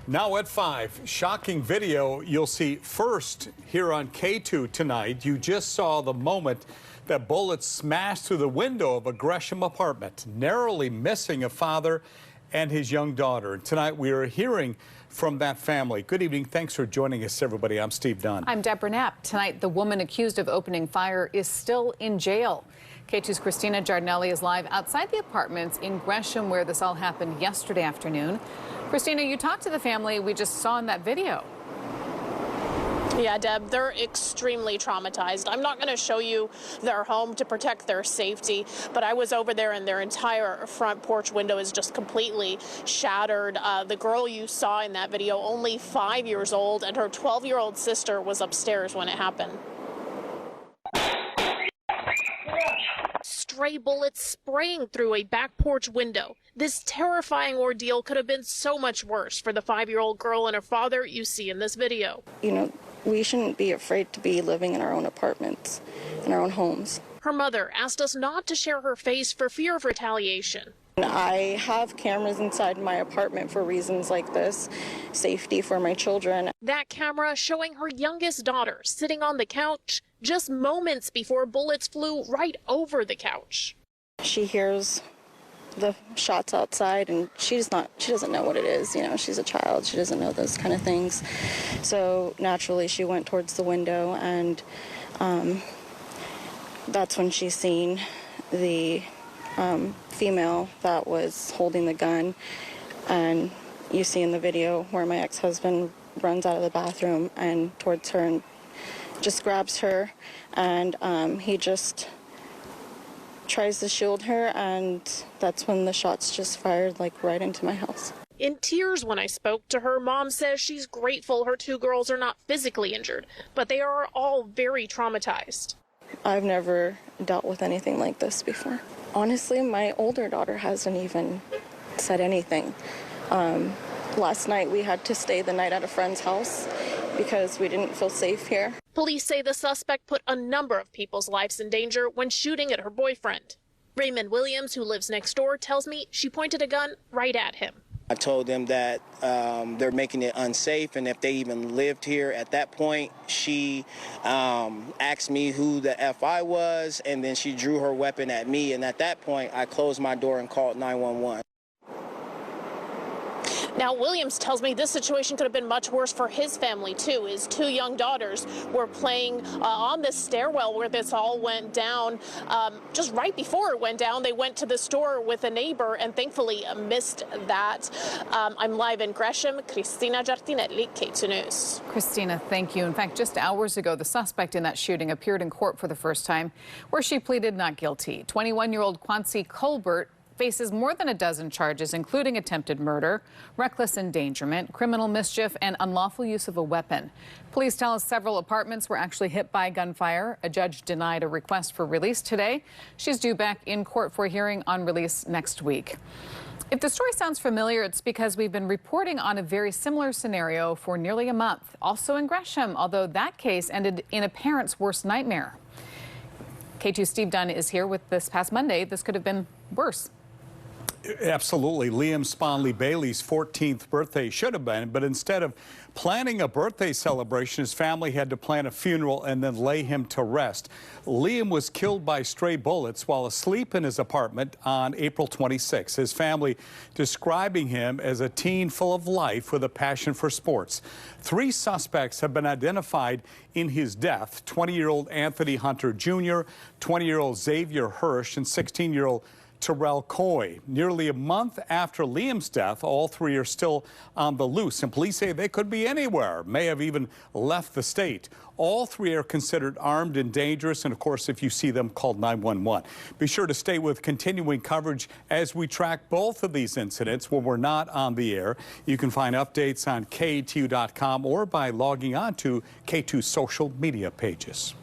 Now at 5, shocking video you'll see first here on Katu tonight. You just saw the moment that bullets smashed through the window of a Gresham apartment, narrowly missing a father and his young daughter. And tonight we are hearing from that family. Good evening. Thanks for joining us, everybody. I'm Steve Dunn. I'm Deborah Knapp. Tonight, the woman accused of opening fire is still in jail. K2's Christina Giardinelli is live outside the apartments in Gresham, where this all happened yesterday afternoon. Christina, you talked to the family we just saw in that video. Yeah, Deb, they're extremely traumatized. I'm not going to show you their home to protect their safety, but I was over there and their entire front porch window is just completely shattered. The girl you saw in that video, only 5 years old, and her 12-year-old sister was upstairs when it happened. Stray bullets spraying through a back porch window. This terrifying ordeal could have been so much worse for the 5-year-old girl and her father you see in this video. You know, we shouldn't be afraid to be living in our own apartments, in our own homes. Her mother asked us not to share her face for fear of retaliation. I have cameras inside my apartment for reasons like this, safety for my children. That camera showing her youngest daughter sitting on the couch just moments before bullets flew right over the couch. She hears the shots outside and she doesn't know what it is. You know, she's a child. She doesn't know those kind of things. So naturally she went towards the window, and that's when she seen the female that was holding the gun. And you see in the video where my ex-husband runs out of the bathroom and towards her and just grabs her, and he just tries to shield her, and that's when the shots just fired like right into my house. In tears when I spoke to her, Mom says she's grateful her two girls are not physically injured, but they are all very traumatized. I've never dealt with anything like this before. Honestly, my older daughter hasn't even said anything. Last night we had to stay the night at a friend's house because we didn't feel safe here. Police say the suspect put a number of people's lives in danger when shooting at her boyfriend. Raymond Williams, who lives next door, tells me she pointed a gun right at him. I told them that they're making it unsafe, and if they even lived here at that point, she asked me who the F I was, and then she drew her weapon at me, and at that point, I closed my door and called 911. Now, Williams tells me this situation could have been much worse for his family, too. His two young daughters were playing on this stairwell where this all went down. Just right before it went down, they went to the store with a neighbor and thankfully missed that. I'm live in Gresham. Christina Giardinelli, K2 News. Christina, thank you. In fact, just hours ago, the suspect in that shooting appeared in court for the first time, where she pleaded not guilty. 21-year-old Quancy Colbert faces more than a dozen charges, including attempted murder, reckless endangerment, criminal mischief, and unlawful use of a weapon. Police tell us several apartments were actually hit by gunfire. A judge denied a request for release today. She's due back in court for a hearing on release next week. If the story sounds familiar, it's because we've been reporting on a very similar scenario for nearly a month, also in Gresham, although that case ended in a parent's worst nightmare. K2's Steve Dunn is here with this past Monday. This could have been worse. Absolutely. Liam Sponley Bailey's 14th birthday should have been, but instead of planning a birthday celebration, his family had to plan a funeral and then lay him to rest. Liam was killed by stray bullets while asleep in his apartment on April 26. His family describing him as a teen full of life with a passion for sports. 3 suspects have been identified in his death: 20-year-old Anthony Hunter Jr., 20-year-old Xavier Hirsch, and 16-year-old Terrell Coy. Nearly a month after Liam's death, all 3 are still on the loose, and police say they could be anywhere, may have even left the state. All 3 are considered armed and dangerous, and of course, if you see them, call 911. Be sure to stay with continuing coverage as we track both of these incidents when we're not on the air. You can find updates on KTU.com or by logging on to K2's social media pages.